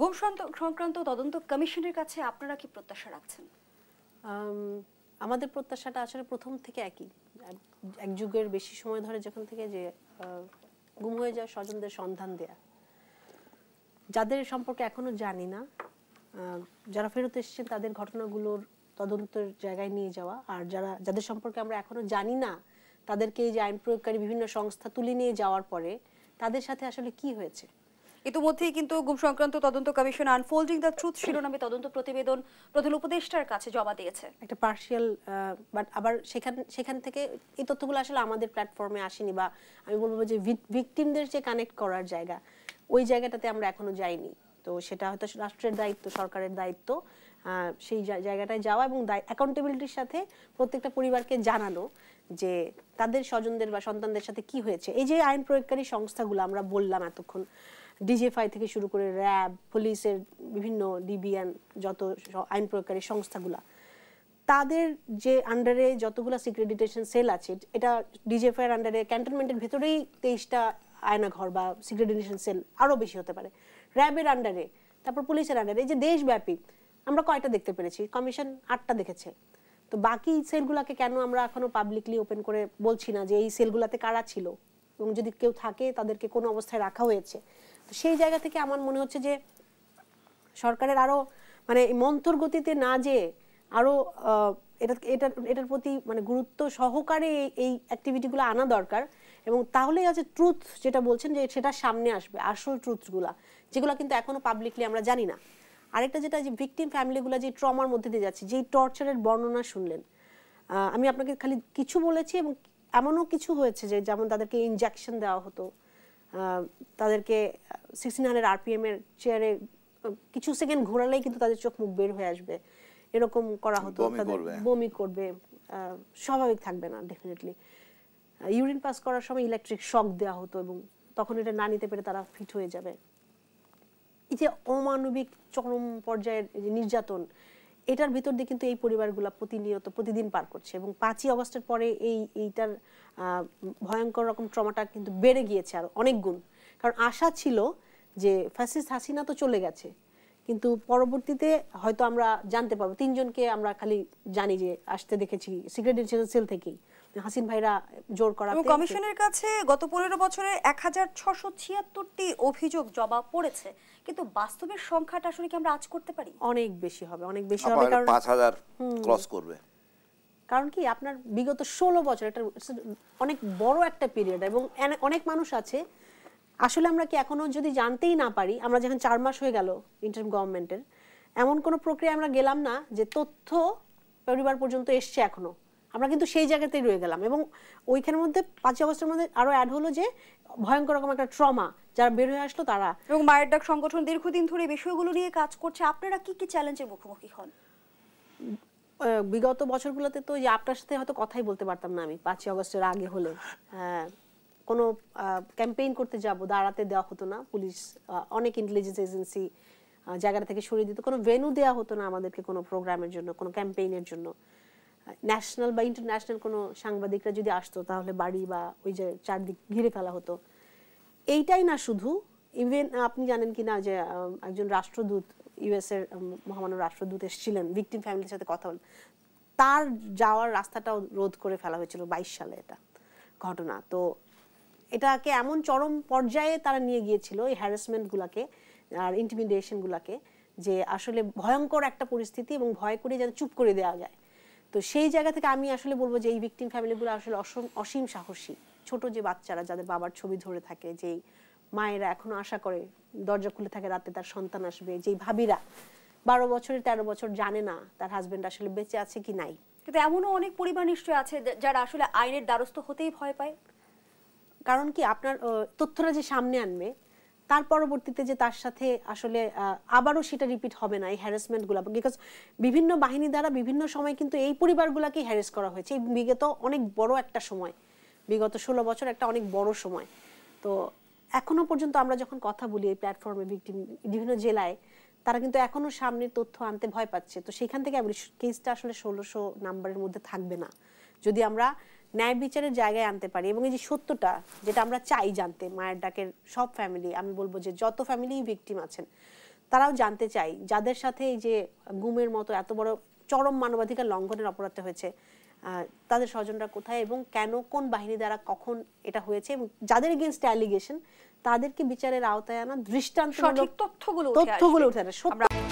গুম সংক্রান্ত তদন্ত কমিশনের কাছে আপনারা কি প্রত্যাশা রাখছেন? আমাদের প্রত্যাশাটা আসলে প্রথম থেকে একই, এক যুগের বেশি সময় ধরে যখন থেকে যে গুম হয়ে যাওয়া স্বজনদের সন্ধান দেয়া, যাদের সম্পর্কে এখনো জানি না, যারা ফেরত এসেছেন তাদের ঘটনাগুলোর তদন্তের জায়গায় নিয়ে যাওয়া, আর যাদের সম্পর্কে আমরা এখনো জানি না তাদেরকে এই যে আইন প্রয়োগকারী বিভিন্ন সংস্থা তুলে নিয়ে যাওয়ার পরে তাদের সাথে আসলে কি হয়েছে। ইতিমধ্যেই কিন্তু গুম সংক্রান্ত তদন্ত কমিশন আনফোল্ডিং দ্য ট্রুথ শিরোনামে তদন্ত প্রতিবেদন প্রধান উপদেষ্টার কাছে জমা দিয়েছে। একটা পার্শিয়াল, বাট আবার সেখান থেকে এই তথ্যগুলো আসলে আমাদের প্ল্যাটফর্মে আসেনি, বা আমি বলবো যে ভিকটিমদের যে কানেক্ট করার জায়গা, ওই জায়গাটাতে আমরা এখনো যাইনি। তো সেটা হয়তো রাষ্ট্রের দায়িত্ব, সরকারের দায়িত্ব সেই জায়গাটায় যাওয়া এবং অ্যাকাউন্টেবিলিটির সাথে প্রত্যেকটা পরিবারকে জানানো যে তাদের স্বজনদের বা সন্তানদের সাথে কি হয়েছে। এই যে আইন প্রয়োগকারী সংস্থাগুলো আমরা বললাম এতক্ষণ, ডিজিএফআই থেকে শুরু করে র্যাব, পুলিশের বিভিন্ন ডিবিএন, যত আইন প্রয়োগকারী সংস্থাগুলা, তাদের যে আন্ডারে যতগুলো সিক্রেট ডিটেনশন সেল আছে, এটা ডিজিএফআই এর আন্ডারে ক্যান্টনমেন্টের ভেতরেই 23টা আয়নাঘর বা সিক্রেট ডিটেনশন সেল, আরও বেশি হতে পারে, র্যাবের আন্ডারে, তারপর পুলিশের আন্ডারে। এই যে দেশব্যাপী আমরা কয়টা দেখতে পেরেছি? কমিশন 8টা দেখেছে। তো বাকি সেলগুলোকে কেন আমরা এখনো পাবলিকলি ওপেন করে বলছি না যে এই সেলগুলোতে কারা ছিল, এবং যদি কেউ থাকে তাদেরকে কোন অবস্থায় রাখা হয়েছে? তো সেই জায়গা থেকে আমার মনে হচ্ছে যে সরকারের আরো মানে মন্থর গতিতে না যে আরো এটার প্রতি মানে গুরুত্ব সহকারে এই অ্যাক্টিভিটিগুলো আনা দরকার, এবং তাহলেই আছে ট্রুথ যেটা বলছেন যে সেটা সামনে আসবে, আসল ট্রুথগুলা, যেগুলো কিন্তু এখনো পাবলিকলি আমরা জানি না। আরেকটা যেটা, যে ভিকটিম ফ্যামিলিগুলো যে ট্রমার মধ্যে দিয়ে যাচ্ছে, যেই টর্চারের বর্ণনা শুনলেন, আমি আপনাকে খালি কিছু বলেছি, এবং এমনও কিছু হয়েছে যে যেমন তাদেরকে ইনজেকশন দেওয়া হতো, তাদেরকে 1600 RPM এর চেয়ারে কিছু সেকেন্ড ঘোরালেই কিন্তু তাদের চোখ মুখ বের হয়ে আসবে, এরকম করা হতো, তাদের বমি করবে, স্বাভাবিক থাকবে না ডেফিনেটলি। ইউরিন পাস করার সময় ইলেকট্রিক শক দেওয়া হতো, এবং তখন এটা না নিতে পেরে তারা ফিট হয়ে যাবে। এই যে অমানবিক চরম পর্যায়ের যে নির্যাতন, এটার ভিতর দিয়ে কিন্তু এই পরিবারগুলো প্রতিনিয়ত প্রতিদিন পার করছে, এবং 5ই আগস্টের পরে এইটার ভয়ঙ্কর রকম ট্রমাটা কিন্তু বেড়ে গিয়েছে আর অনেক গুণ। কারণ আশা ছিল যে ফ্যাসিস্ট হাসিনা তো চলে গেছে, কিন্তু পরবর্তীতে হয়তো আমরা জানতে পারবো, 3 জনকে আমরা খালি জানি যে আসতে দেখেছি সিক্রেট ডিটেনশন সেল থেকেই, হাসিন ভাইরা জোর করাতে। কমিশনের কাছে গত 15 বছরে 1676টি অভিযোগ জমা পড়েছে, কিন্তু বাস্তবের সংখ্যাটা আসলে কি আমরা আজ করতে পারি? অনেক বেশি হবে, অনেক বেশি হবে, কারণ 5000 ক্রস করবে। কারণ কি আপনার বিগত 16 বছর এটা অনেক বড় একটা পিরিয়ড, এবং অনেক মানুষ আছে আসলে আমরা কি এখনো যদি জানতেই না পারি, আমরা যখন 4 মাস হয়ে গেল ইন্টারিম গভর্নমেন্টের, এমন কোন প্রক্রিয়া আমরা গেলাম না যে তথ্য পরিবার পর্যন্ত এসছে এখনো, আমরা কিন্তু সেই জায়গাতেই রয়ে গেলাম। এবং ওইখানের মধ্যে 5ই আগস্টের মধ্যে আরো অ্যাড হলো যে ভয়ঙ্কর রকম একটা ট্রমা, যারা বের হয়ে আসলো তারা। এবং মায়ের ডাক সংগঠন দীর্ঘদিন ধরে বিষয়গুলো নিয়ে কাজ করছে, আপনারা কি কি চ্যালেঞ্জের মুখোমুখি হন? বিগত বছরগুলোতে তো আপনার সাথে হয়তো কথাই বলতে পারতাম না আমি 5ই আগস্টের আগে হলে, কোনো ক্যাম্পেইন করতে যাব দাঁড়াতে দেওয়া হতো না, পুলিশ অনেক ইন্টেলিজেন্স এজেন্সি জায়গা থেকে সরিয়ে দিত, কোনো ভেন্যু দেওয়া হতো না আমাদেরকে কোনো প্রোগ্রামের জন্য, কোনো ক্যাম্পেইনের জন্য। ন্যাশনাল বা ইন্টারন্যাশনাল কোনো সাংবাদিকরা যদি আসতো তাহলে বাড়ি বা ওই যে চারদিক ঘিরে ফেলা হতো। এইটাই না শুধু, ইভেন আপনি জানেন কি না যে একজন রাষ্ট্রদূত, ইউএস এর মহামান্য রাষ্ট্রদূত এসেছিলেন ভিকটিম ফ্যামিলির সাথে কথা বলেন, তার যাওয়ার রাস্তাটাও রোধ করে ফেলা হয়েছিল 22 সালে এটা ঘটনা। তো এটাকে এমন চরম পর্যায়ে তারা নিয়ে গিয়েছিল এই হ্যারাসমেন্টগুলোকে আর ইন্টিমিডেশনগুলোকে, যে আসলে ভয়ঙ্কর একটা পরিস্থিতি, এবং ভয় করে যেন চুপ করে দেওয়া যায়। তো সেই জায়গা থেকে আমি আসলে বলবো যে এই ভিকটিম ফ্যামিলিগুলো আসলে অসীম সাহসী। ছোট যে বাচ্চারা যাদের বাবার ছবি ধরে থাকে, যেই মায়েরা এখনো আশা করে দরজা খুলে থাকে রাতে তার সন্তান আসবে, যেই ভাবিরা 12 বছরের 13 বছর জানে না তার হাজবেন্ড আসলে বেঁচে আছে কি নাই। কিন্তু এমনও অনেক পরিবার নিশ্চয় আছে যারা আসলে আইনের দ্বারস্থ হতেই ভয় পায়। কারণ কি আপনার তথ্যটা যে সামনে আনবে, তার পরবর্তীতে যে তার সাথে আসলে আবারও সেটা রিপিট হবে না, এই হ্যারাসমেন্টগুলো, বিকজ বিভিন্ন বাহিনী দ্বারা বিভিন্ন সময় কিন্তু এই পরিবারগুলোকেই হ্যারাস করা হয়েছে। এই বিগত অনেক বড় একটা সময়, বিগত 16 বছর একটা অনেক বড় সময়। তো এখনো পর্যন্ত আমরা যখন কথা বলি এই প্ল্যাটফর্মে ভিকটিম বিভিন্ন জেলায়, তারা কিন্তু এখনো সামনে তথ্য আনতে ভয় পাচ্ছে। তো সেখান থেকে কেসটা আসলে 1600 নাম্বারের মধ্যে থাকবে না যদি আমরা ন্যায় বিচারের জায়গায় আনতে পারি। এবং এই যে সত্যটা যেটা আমরা চাই জানতে, মায়ের ডাকের সব ফ্যামিলি, আমি বলবো যে যত ফ্যামিলি ভিকটিম আছেন, তারাও জানতে চাই যাদের সাথে এই যে গুমের মতো এত বড় চরম মানবাধিকার লঙ্ঘনের অপরাধ হয়েছে তাদের স্বজনরা কোথায় এবং কেন কোন বাহিনী দ্বারা কখন এটা হয়েছে এবং যাদের এগেইনস্ট অ্যালিগেশন তাদেরকে বিচারের আওতায় আনা দৃষ্টান্তমূলক সঠিক তথ্যগুলো উঠে আসে।